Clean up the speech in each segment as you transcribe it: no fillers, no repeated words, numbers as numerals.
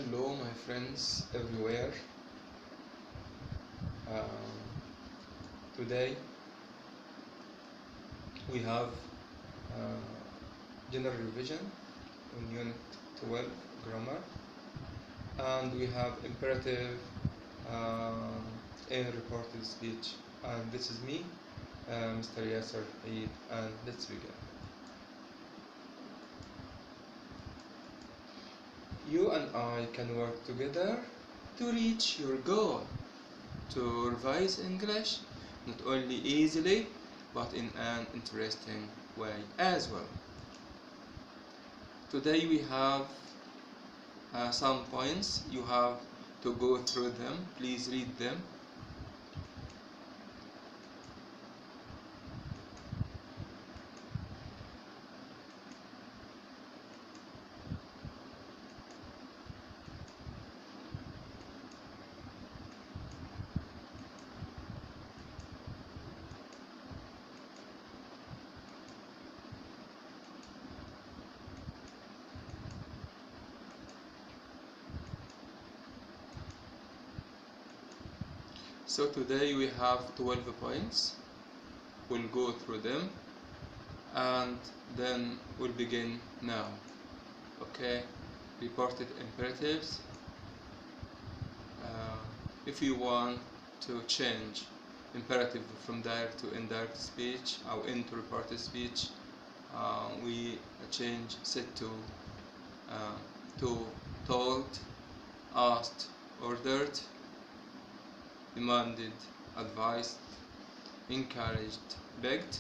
Hello my friends everywhere. Today we have general revision on unit 12 grammar, and we have imperative in reported speech, and this is me, Mr. Yasser Eid, and let's begin. You and I can work together to reach your goal, to revise English not only easily but in an interesting way as well. Today we have some points. You have to go through them. Please read them. So today we have 12 points. We'll go through them and then we'll begin now. Okay, reported imperatives. If you want to change imperative from direct to indirect speech or into reported speech, we change said to told, asked, ordered, demanded, advised, encouraged, begged,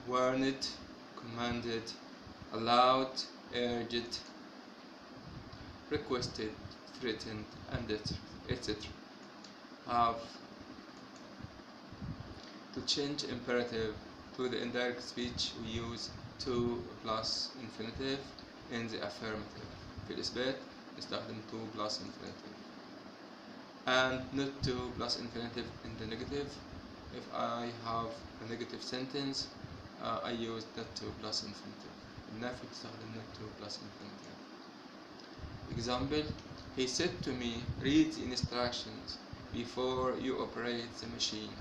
warned, commanded, allowed, urged, requested, threatened, and etc. Have to change imperative to the indirect speech. We use to plus infinitive in the affirmative. في الإثبات نستخدم to plus infinitive, and not to plus infinitive in the negative. If I have a negative sentence, I use not to plus infinitive. النفي تستخدم not to plus infinitive. Example: he said to me, read the instructions before you operate the machine.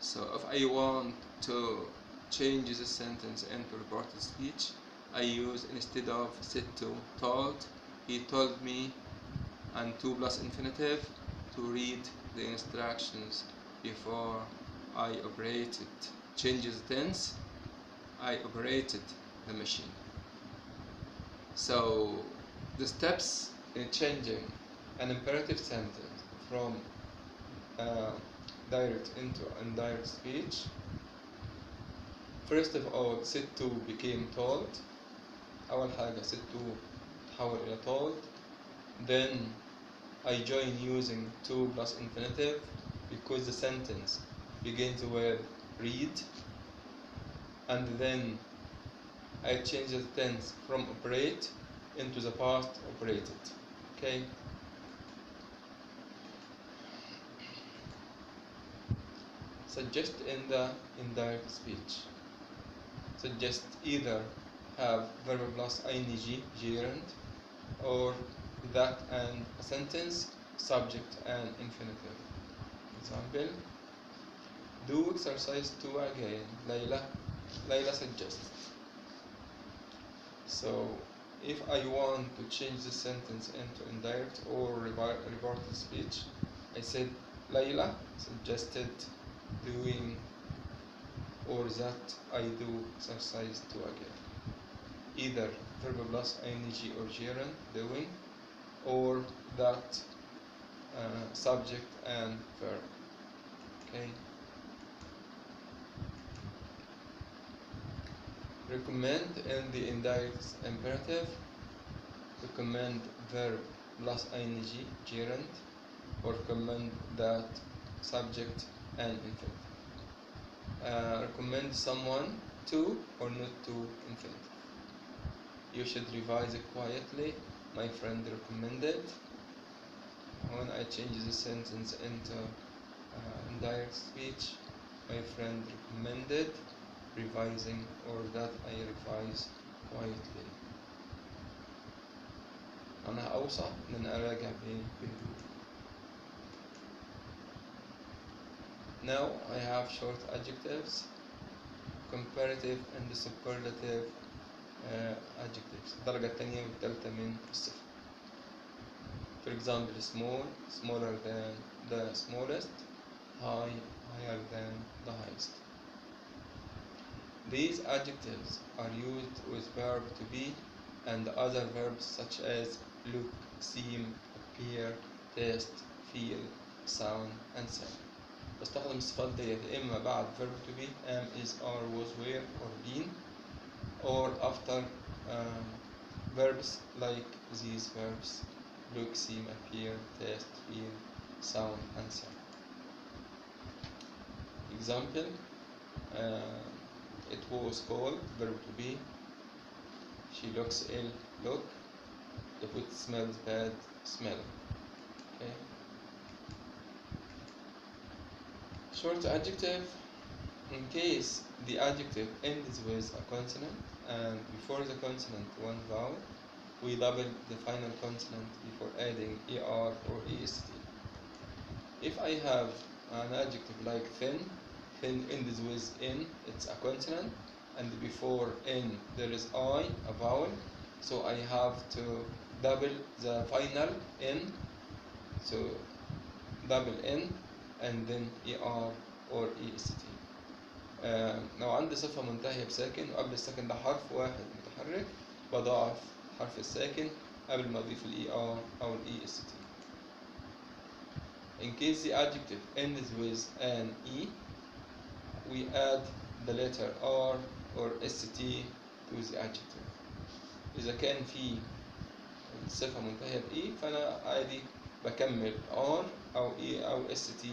So if I want to change the sentence into reported speech, I use, instead of said to, told. He told me, and to plus infinitive to read the instructions before I operated. Changes tense, I operated the machine. So the steps in changing an imperative sentence from direct into indirect speech: first of all, said to became told. أول حاجة said to تحول إلى told. Then I join using to plus infinitive because the sentence begins with read, and then I change the tense from operate into the past operated. Okay. Suggest in the indirect speech. Suggest either have verb plus ing gerund, or that and a sentence, subject and infinitive. Example: do exercise 2 again. Layla suggests. So if I want to change the sentence into indirect or reported speech, I said Layla suggested doing, or that I do exercise 2 again. Either verb plus ing or gerund, doing, or that, subject and verb. Okay. Recommend in the indirect imperative. Recommend verb plus ing gerund, or recommend that, subject and infinitive. Recommend someone to or not to infinitive. You should revise it quietly. My friend recommended. When I change the sentence into indirect speech, my friend recommended revising, or that I revise quietly. معناها أوسع إن أنا أراجع بهدوء. Now I have short adjectives, comparative and superlative adjectives. الدرجة التانية والتالتة من الصفة. For example, small, smaller than the smallest, high, higher than the highest. These adjectives are used with verb to be and other verbs such as look, seem, appear, taste, feel, sound, and sound. بستخدم الصفات ديت إما بعد verb to be am, is, are, was, were, or been, or after verbs like these verbs look, seem, appear, taste, feel, sound, and sound. Example, it was cold, verb to be. She looks ill, look. The food smells bad, smell. Okay. Short adjective. In case the adjective ends with a consonant and before the consonant one vowel, we double the final consonant before adding er or est. If I have an adjective like thin, thin ends with n, it's a consonant, and before n there is I, a vowel, so I have to double the final n, so double n and then er or est. لو عندي صفة منتهية بساكن وقبل الساكن ده حرف واحد متحرك بضاعف حرف الساكن قبل ما أضيف ال ER أو ال EST. In case the adjective ends with an E, we add the letter R or ST to the adjective. إذا كان في صفة منتهية ب E فأنا عادي بكمل R أو E أو ST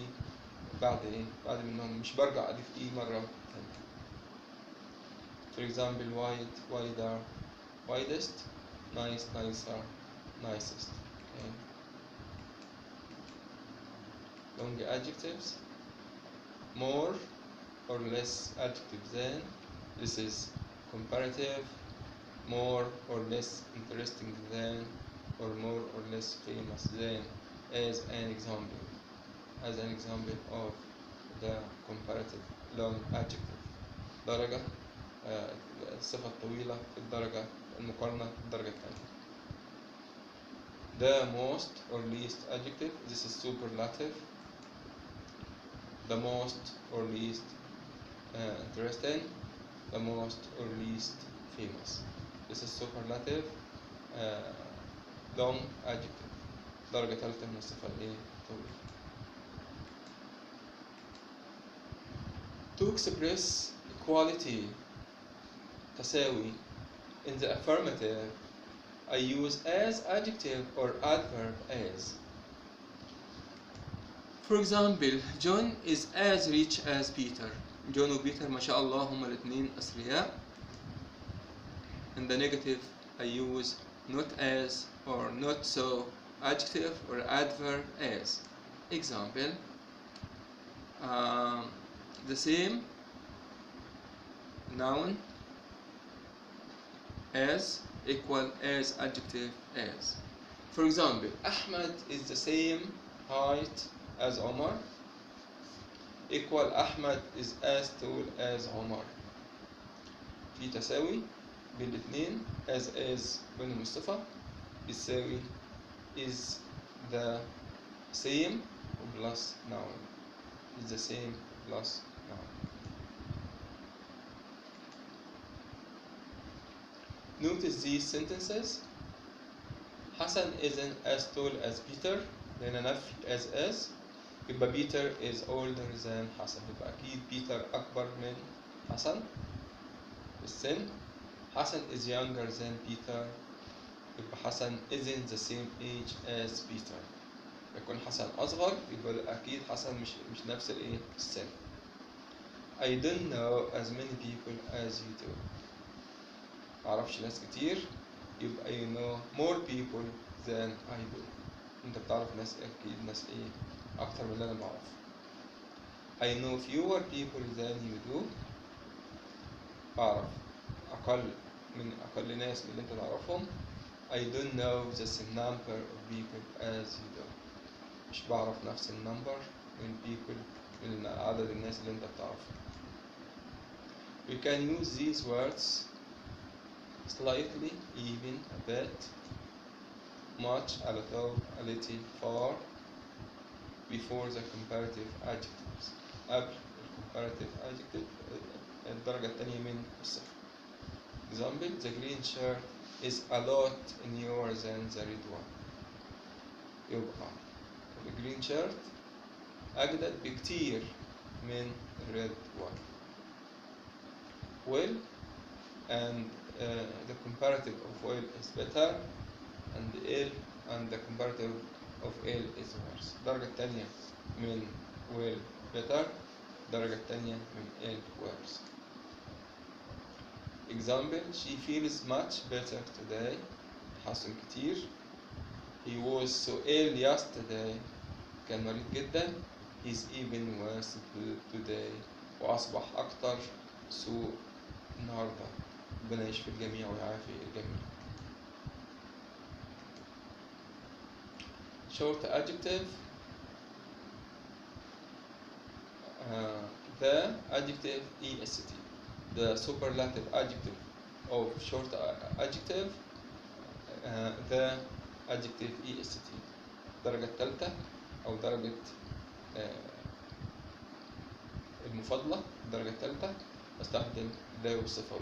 بعد منهم، مش برجع أضيف E مرة تانية. For example, wide, wider, widest, nice, nicer, nicest. Okay. Long adjectives, more or less adjective than, this is comparative, more or less interesting than, or more or less famous than, as an example of the comparative long adjective. درجة الصفة الطويلة في الدرجة المقارنة في الدرجة الثانية. The most or least adjective, this is superlative. The most or least interesting, the most or least famous. This is superlative long adjective. درجة ثالثة من الصفة الطويلة. To express equality, تساوي, in the affirmative, I use as adjective or adverb as. For example, John is as rich as Peter. John وبيتر ما شاء الله هما الاثنين أثرياء. In the negative, I use not as or not so adjective or adverb as. Example, the same noun as equal as adjective as. For example, Ahmad is the same height as Omar, equal Ahmad is as tall as Omar. في تساوي بين الاثنين as بينهم الصفة بيساوي is the same plus noun, is the same plus noun. Notice these sentences. Hassan isn't as tall as Peter. لأن نفي as يبقى Peter is older than Hassan. يبقى أكيد Peter أكبر من حسن بالسن. Hassan is younger than Peter. يبقى حسن isn't the same age as Peter. يكون حسن أصغر يبقى أكيد حسن مش نفس السن. I don't know as many people as you do. معرفش ناس كتير يبقى you know more people than I do. انت بتعرف ناس اكيد ناس اكتر من اللي انا بعرفه. I know fewer people than you do. بعرف اقل ناس من اللي انت تعرفهم. I don't know the same number of people as you do. مش بعرف نفس النمبر من people من عدد الناس اللي انت بتعرفها. We can use these words slightly, even, a bit, much, a little, a little, far before the comparative adjectives. قبل comparative adjective الدرجة الثانية من الصفة. Example: the green shirt is a lot newer than the red one. يبقى the green shirt أجدد بكتير من red one. Well, and the comparative of well is better, and ill, and the comparative of ill is worse. الدرجة الثانية من well better، الدرجة الثانية من ill worse. Example: she feels much better today. تحسن كتير. He was so ill yesterday. كان مريض جدا. He's even worse today. وأصبح أكتر سوء النهاردة. ربنا يشفي الجميع ويعافي الجميع. Short adjective. The adjective est. The superlative adjective of short adjective. The adjective est. الدرجة الثالثة أو درجة المفاضلة الدرجة الثالثة بستخدم the والصفة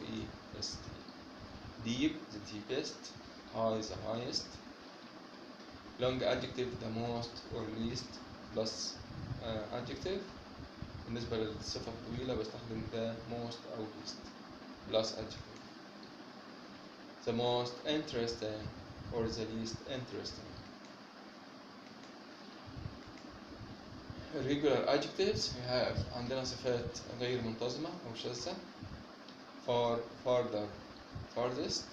est. Deep, the deepest. High, the highest. Long adjective, the most or least plus adjective. بالنسبة للصفة الطويلة بستخدم the most أو least plus adjective. The most interesting or the least interesting. Irregular adjectives we have عندنا صفات غير منتظمة أو شاذة. far, farther, farthest,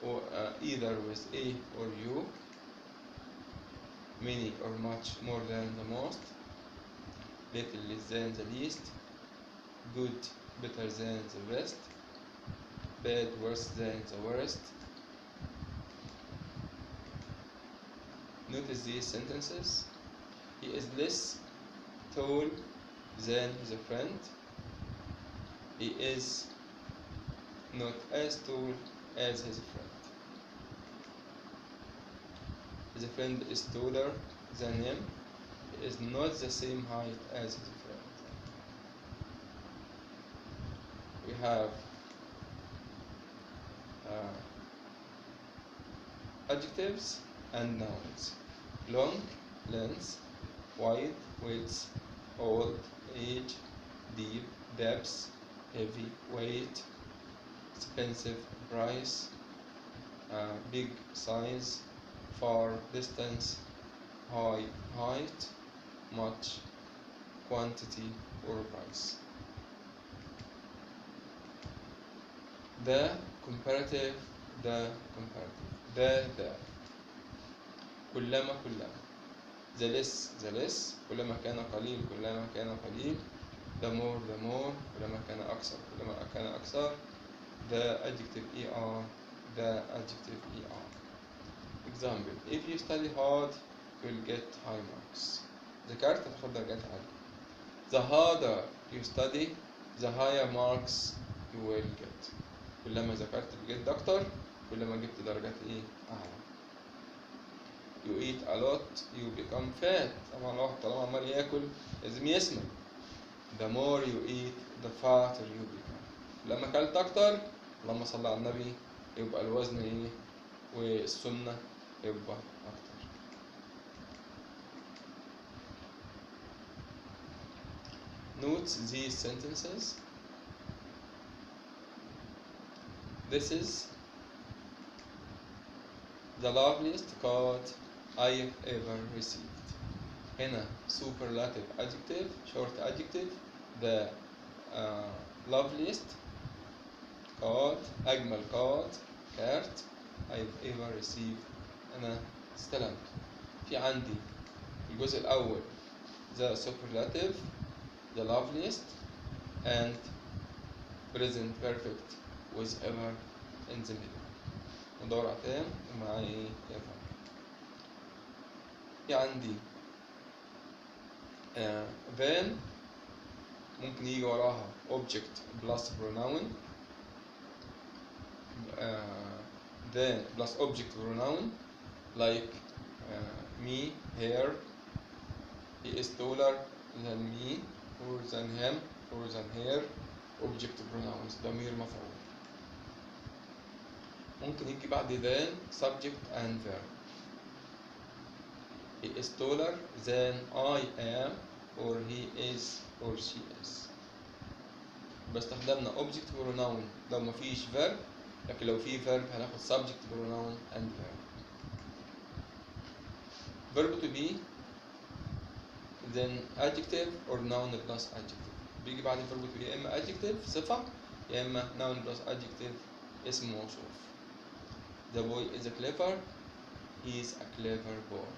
or either with a or you. Many or much more than the most. Little less than the least. Good better than the best. Bad worse than the worst. Notice these sentences. He is less tall than his friend. He is not as tall as his friend. His friend is taller than him. He is not the same height as his friend. We have adjectives and nouns. Long, length. Wide, width. Old, age. Deep, depth. Heavy, weight. Expensive, price. Big, size. Far, distance. High, height. Much, quantity or price. The comparative. The كلما the less كلما كان قليل. The more كلما كان أكثر. The adjective the adjective Example: if you study hard you will get high marks. ذاكرت هتاخد درجات عالية. The harder you study the higher marks you will get. كلما ذاكرت بجد أكتر كلما جبت درجات أعلى. You eat a lot you become fat. طبعا الواحد طالما عمال ياكل لازم يسمن. The more you eat the fatter you become. لما أكلت أكتر اللهم صل على النبي يبقى الوزن والسمنة يبقى أكتر. Note these sentences. This is the loveliest card I've ever received. هنا superlative adjective, short adjective. The loveliest card أجمل كارت I've ever received أنا استلمت. في عندي الجزء الأول the superlative, the loveliest, and present perfect with ever in the middle. مضارع تام ومعاه ايه يفعل. في عندي then ممكن يجي وراها object plus pronoun then plus object pronoun like me, her, he is taller than me or than him or than her. object pronouns ضمير مفعول. ممكن يجي بعد then subject and verb. he is taller than I am or he is or she is. باستخدامنا object pronoun لو مفيش verb، لكن لو في verb هناخد subject pronoun and verb. verb to be then adjective or noun plus adjective. بيجي بعد verb to be يا إما adjective صفة يا إما noun plus adjective اسم موصوف. The boy is clever. He is a clever boy.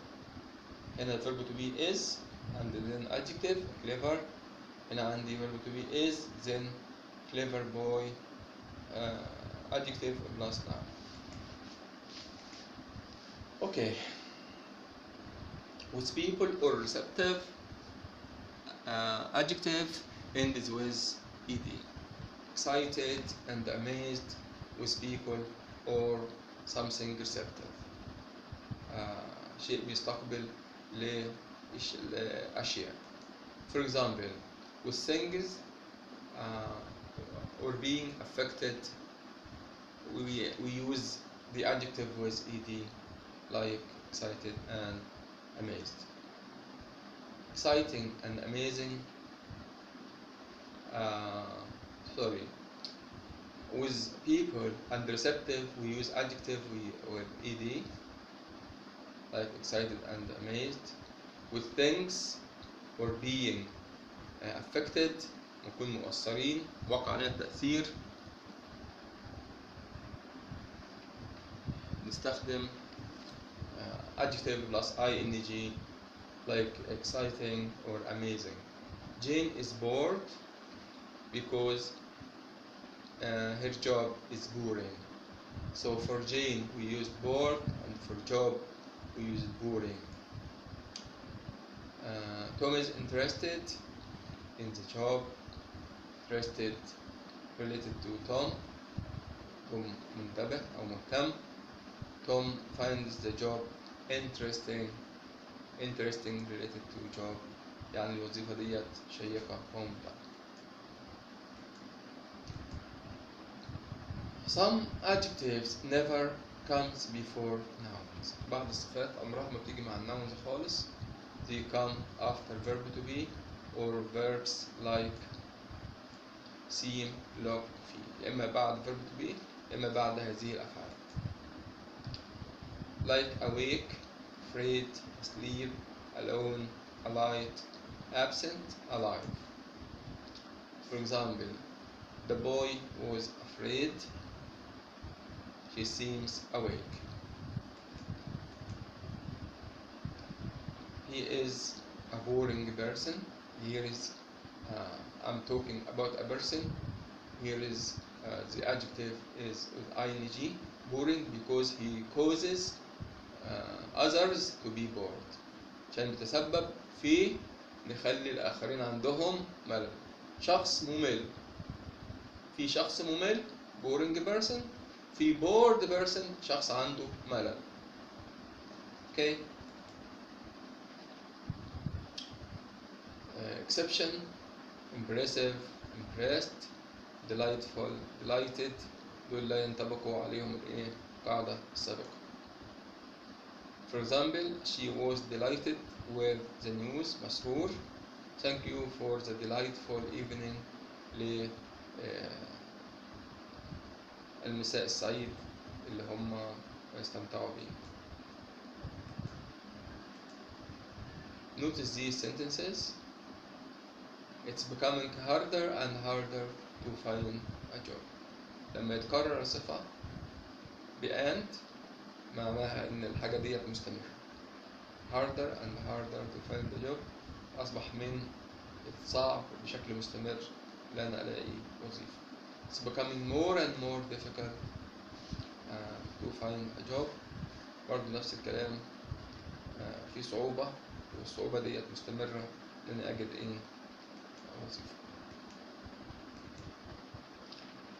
هنا verb to be is and then adjective clever. هنا عندي verb to be is then clever boy adjective plus noun. Okay. With people or receptive adjective ends with ed. Excited and amazed with people or something receptive. شيء بيستقبل لأشياء. For example, with things or being affected, we use the adjective with ed, like excited and amazed. Exciting and amazing. With people and receptive, we use adjective with ed, like excited and amazed. With things or being affected, نكون مؤثرين وقع علينا التأثير، نستخدم adjective plus ing like exciting or amazing. Jane is bored because her job is boring. So for Jane we use bored, and for job we use boring. Tom is interested in the job. Interested related to Tom. Tom منتبه أو مهتم. Tom finds the job interesting. Interesting related to job، يعني الوظيفة ديت شيقة وممتعة. Some adjectives never comes before nouns. بعض الصفات عمرها ما بتيجي مع النونز خالص. They come after verb to be or verbs like seem, look, feel. إما بعد verb to be إما بعد هذه الأفعال. Like awake, afraid, asleep, alone, alight, absent, alive. For example, the boy was afraid. She seems awake. He is a boring person. Here is I'm talking about a person. Here is the adjective is with ing, boring, because he causes others to be bored. عشان بيتسبب في نخلي الآخرين عندهم ملل. شخص ممل. في شخص ممل boring person. في bored person شخص عنده ملل. Okay. Exception, impressive, impressed, delightful, delighted. دول لا ينطبقوا عليهم القاعدة السابقة. For example, she was delighted with the news. مسرور. Thank you for the delightful evening. المساء السعيد اللي هم استمتعوا بيه. Notice these sentences. It's becoming harder and harder to find a job. لما يتكرر صفة بأند معناها إن الحاجة ديت مستمرة. harder and harder to find a job أصبح من الصعب بشكل مستمر لا أنا ألاقي وظيفة. It's becoming more and more difficult to find a job. برضه نفس الكلام، في صعوبة، والصعوبة ديت مستمرة لأني أجد وظيفة.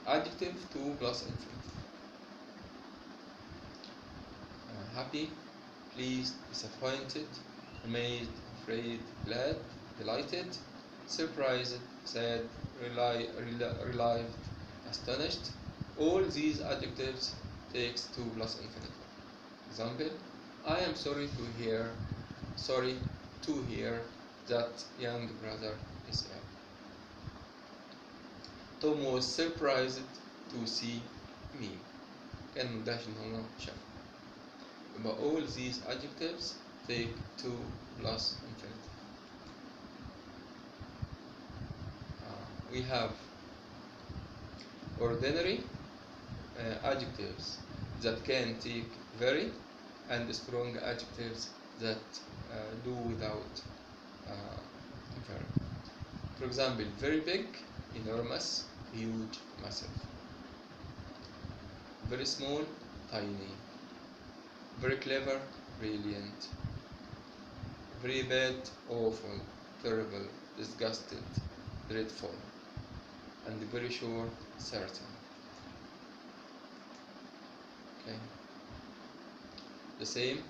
adjective 2 plus infinitive. Happy, pleased, disappointed, amazed, afraid, glad, delighted, surprised, sad, relieved, astonished. All these adjectives takes 2 plus infinitive. Example: I am sorry to hear that young brother is ill. Tom was surprised to see me. كان مندهش إن هو شافه. But all these adjectives take 2 plus infinitive. We have ordinary adjectives that can take very, and strong adjectives that do without very. For example, very big, enormous, huge, massive. Very small, tiny. Very clever, brilliant. Very bad, awful, terrible, disgusted, dreadful. And very sure, certain. Okay. The same: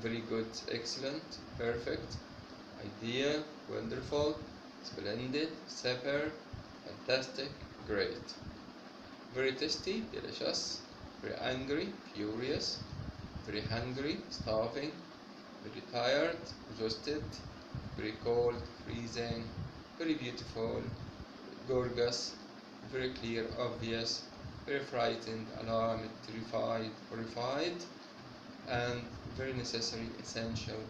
very good, excellent, perfect, ideal, wonderful, splendid, superb, fantastic, great. Very tasty, delicious. Very angry, furious. Very hungry, starving. Very tired, exhausted. Very cold, freezing. Very beautiful, gorgeous. Very clear, obvious. Very frightened, alarmed, terrified, horrified. And very necessary, essential.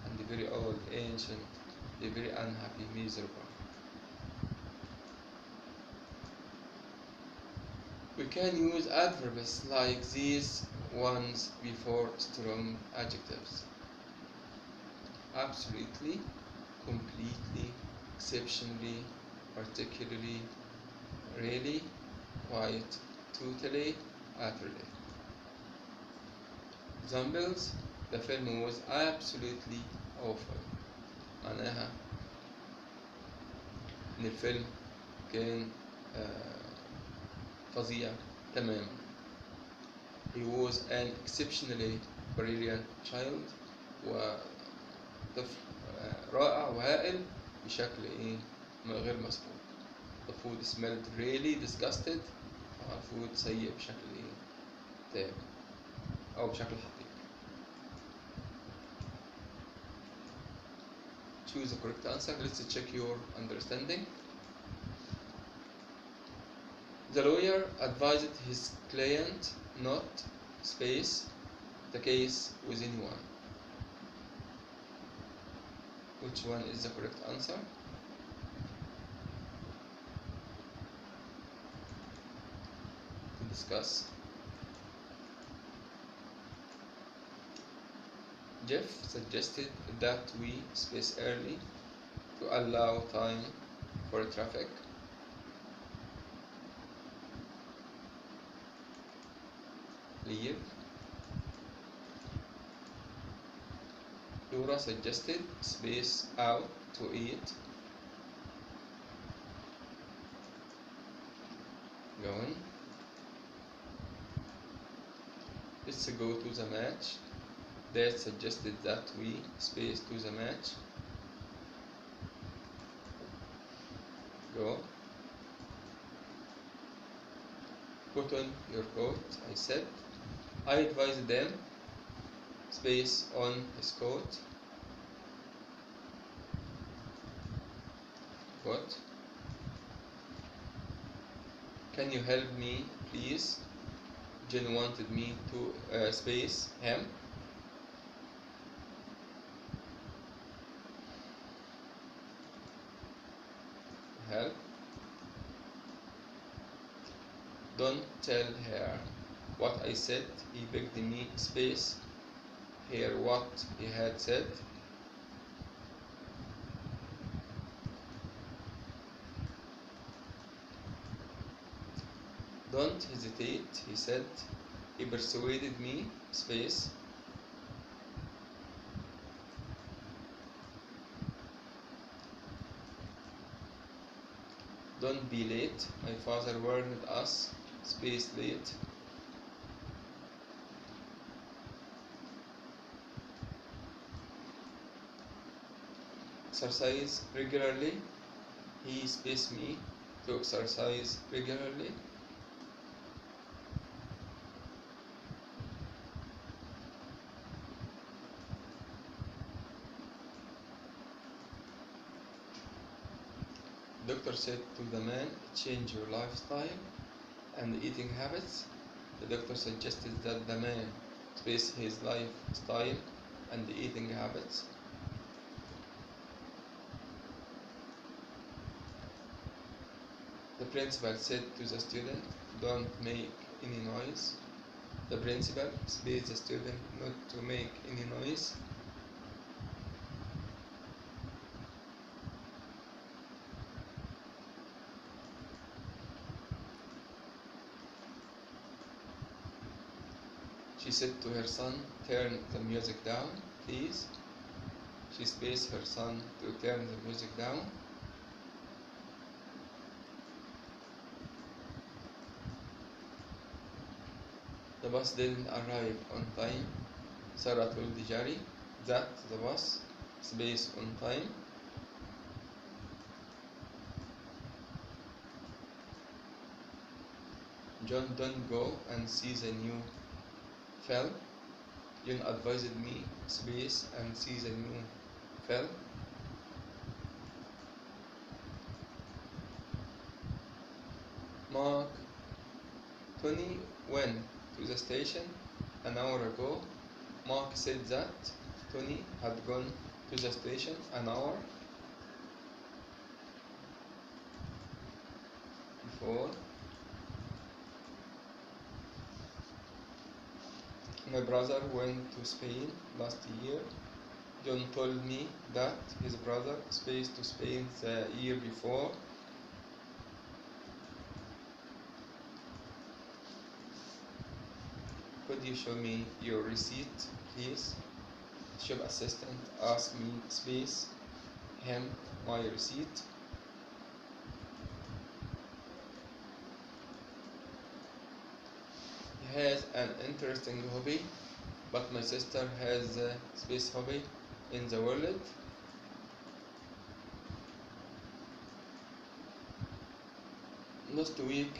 And very old, ancient. Very unhappy, miserable. We can use adverbs like these ones before strong adjectives: absolutely, completely, exceptionally, particularly, really, quite, totally, utterly. Examples: the film was absolutely awful. معناها إن الفيلم كان فظيع تماما. He was an exceptionally brilliant child. وطفل رائع وهائل بشكل غير مسبوق. The food smelled really disgusted. الفود سيء بشكل تام أو بشكل حقيقي. Choose the correct answer. Let's check your understanding. The lawyer advised his client not space the case with anyone. Which one is the correct answer? To discuss. Jeff suggested that we space early to allow time for traffic. Leave. Laura suggested space out to eat. Going. Let's go to the match. Dad suggested that we space to the match. Go. Put on your coat, I said. I advised them space on his coat. What? Can you help me, please? Jen wanted me to space him. Help. Don't tell her what I said. He begged me space. Hear what he had said. Don't hesitate, he said. He persuaded me, space. Don't be late. My father warned us, space late. Exercise regularly. He space me to exercise regularly. Doctor said to the man, change your lifestyle and eating habits. The doctor suggested that the man space his lifestyle and eating habits. The principal said to the student, don't make any noise. The principal space the student not to make any noise. She said to her son, turn the music down, please. She spaced her son to turn the music down. The bus didn't arrive on time. Sarah told Jerry that the bus space on time. John don't go and see the new film. John advised me space and see the new film. Mark, Tony went to the station an hour ago. Mark said that Tony had gone to the station an hour before. My brother went to Spain last year. John told me that his brother spaced to Spain the year before. Could you show me your receipt, please? Shop assistant asked me space him my receipt. He has an interesting hobby, but my sister has a space hobby in the world. Last week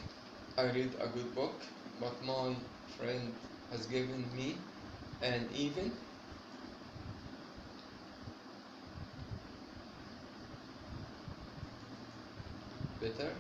I read a good book, but my friend has given me an even better